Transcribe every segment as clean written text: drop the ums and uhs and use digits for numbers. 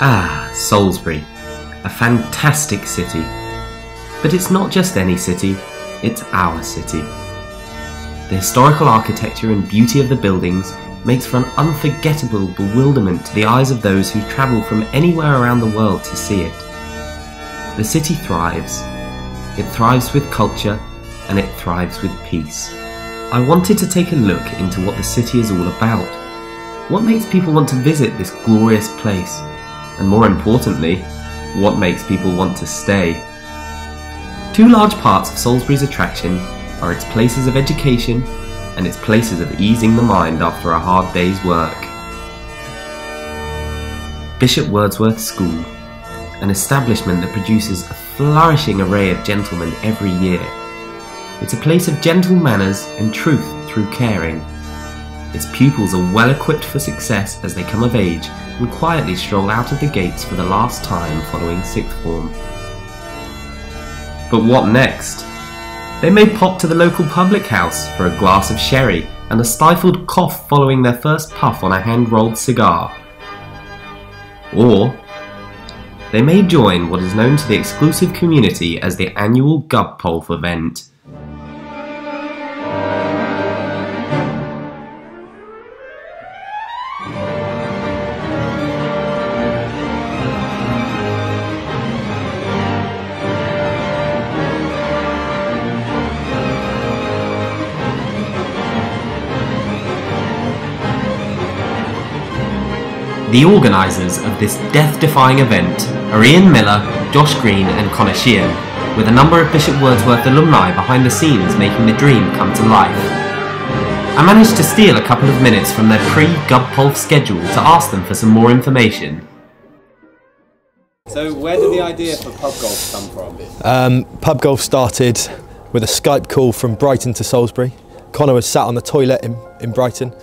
Ah, Salisbury. A fantastic city. But it's not just any city, it's our city. The historical architecture and beauty of the buildings makes for an unforgettable bewilderment to the eyes of those who travel from anywhere around the world to see it. The city thrives. It thrives with culture, and it thrives with peace. I wanted to take a look into what the city is all about. What makes people want to visit this glorious place? And more importantly, what makes people want to stay? Two large parts of Salisbury's attraction are its places of education and its places of easing the mind after a hard day's work. Bishop Wordsworth School, an establishment that produces a flourishing array of gentlemen every year. It's a place of gentle manners and truth through caring. Its pupils are well equipped for success as they come of age and quietly stroll out of the gates for the last time following sixth form. But what next? They may pop to the local public house for a glass of sherry and a stifled cough following their first puff on a hand-rolled cigar. Or they may join what is known to the exclusive community as the annual Gub Polf event. The organisers of this death-defying event are Ian Miller, Josh Green and Connor Sheehan, with a number of Bishop Wordsworth alumni behind the scenes making the dream come to life. I managed to steal a couple of minutes from their pre-Gub Polf schedule to ask them for some more information. So where did the idea for pub golf come from? Pub golf started with a Skype call from Brighton to Salisbury. Connor was sat on the toilet in Brighton.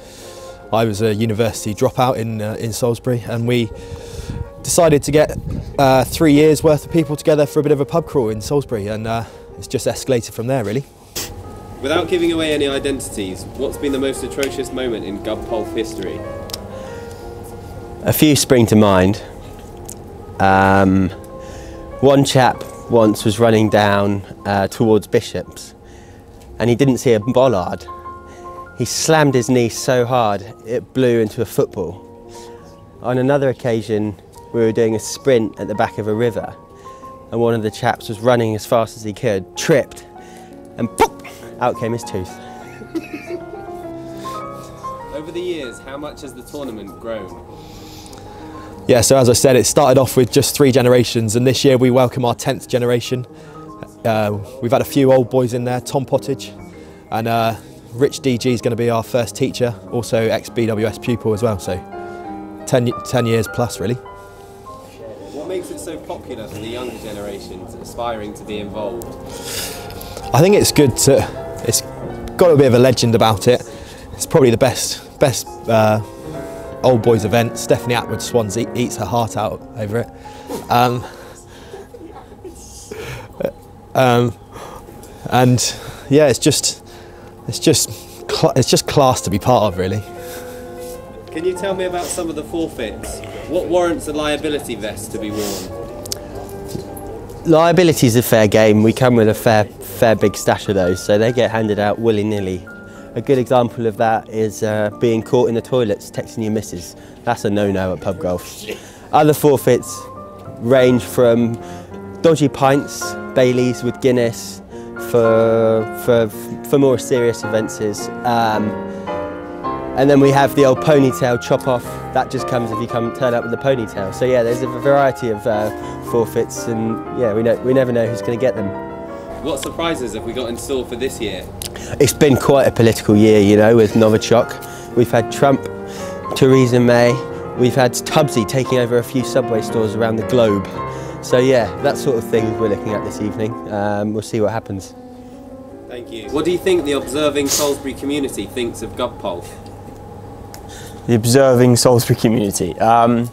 I was a university dropout in Salisbury, and we decided to get 3 years worth of people together for a bit of a pub crawl in Salisbury, and it's just escalated from there really. Without giving away any identities, what's been the most atrocious moment in Gub Polf history? A few spring to mind. One chap once was running down towards Bishop's, and he didn't see a bollard. He slammed his knee so hard it blew into a football. On another occasion, we were doing a sprint at the back of a river, and one of the chaps was running as fast as he could, tripped, and pop, out came his tooth. Over the years, how much has the tournament grown? Yeah, so as I said, it started off with just 3 generations, and this year we welcome our 10th generation. We've had a few old boys in there, Tom Pottage, and Rich DG is going to be our first teacher, also ex-BWS pupil as well, so 10 years plus really. What makes it so popular for the younger generations aspiring to be involved? I think it's good it's got a bit of a legend about it. It's probably the best old boys event. Stephanie Atwood Swans eats her heart out over it. And yeah, it's just class to be part of, really. Can you tell me about some of the forfeits? What warrants a liability vest to be worn? Liability is a fair game. We come with a fair big stash of those, so they get handed out willy-nilly. A good example of that is being caught in the toilets texting your missus. That's a no-no at pub golf. Other forfeits range from dodgy pints, Baileys with Guinness, for more serious offences. And then we have the old ponytail chop off. That just comes if you turn up with a ponytail. So yeah, there's a variety of forfeits, and yeah, we never know who's going to get them. What surprises have we got in store for this year? It's been quite a political year, you know, with Novichok. We've had Trump, Theresa May. We've had Tubbsy taking over a few Subway stores around the globe. So yeah, that sort of thing we're looking at this evening. We'll see what happens. Thank you. What do you think the observing Salisbury community thinks of Gub Polf? The observing Salisbury community. I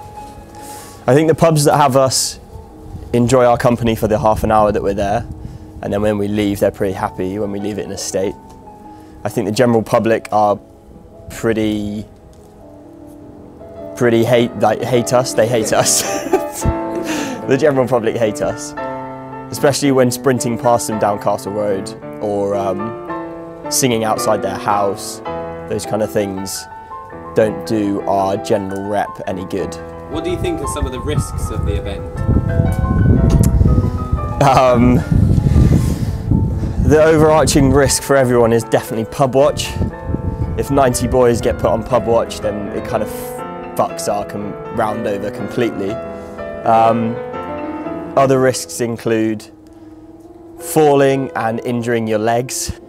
think the pubs that have us enjoy our company for the half an hour that we're there, and then when we leave they're pretty happy when we leave it in a state. I think the general public are pretty hate us, they hate us. The general public hate us, especially when sprinting past them down Castle Road or singing outside their house. Those kind of things don't do our general rep any good. What do you think are some of the risks of the event? The overarching risk for everyone is definitely pub watch. If 90 boys get put on pub watch, then it kind of fucks our round over completely. Other risks include falling and injuring your legs,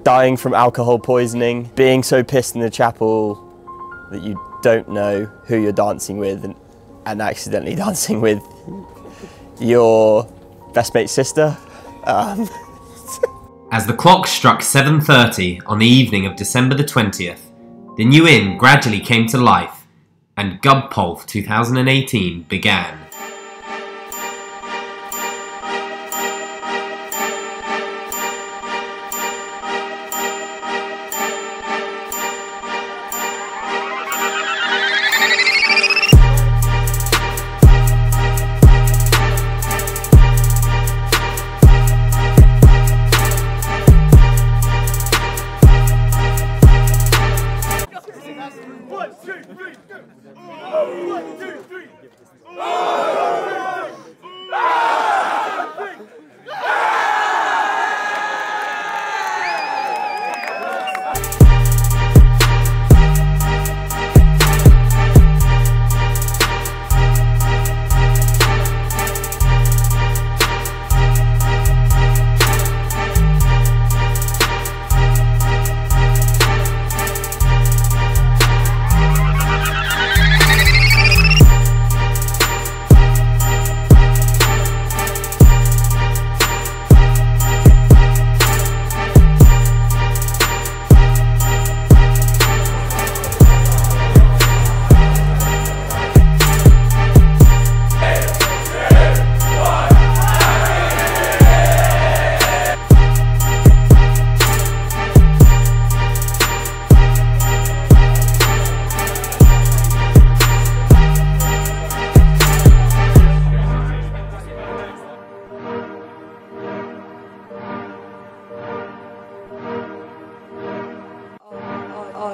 dying from alcohol poisoning, being so pissed in the chapel that you don't know who you're dancing with and accidentally dancing with your best mate's sister. As the clock struck 7:30 on the evening of December the 20th, the new inn gradually came to life and Gub Polf 2018 began.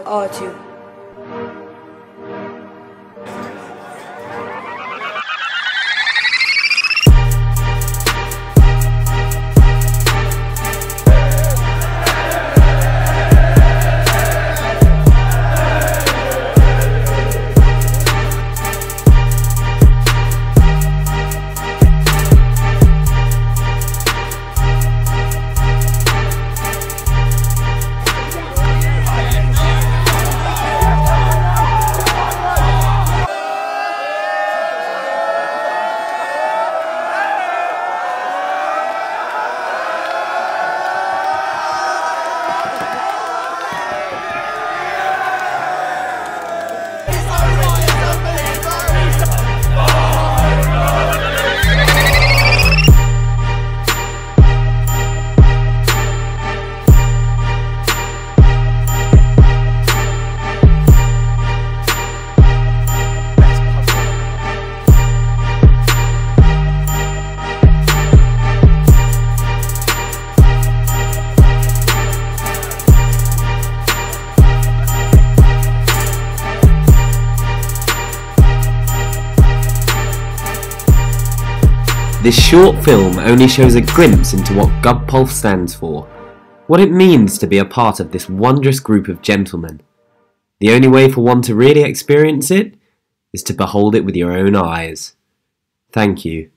R2. This short film only shows a glimpse into what Gub Polf stands for, what it means to be a part of this wondrous group of gentlemen. The only way for one to really experience it is to behold it with your own eyes. Thank you.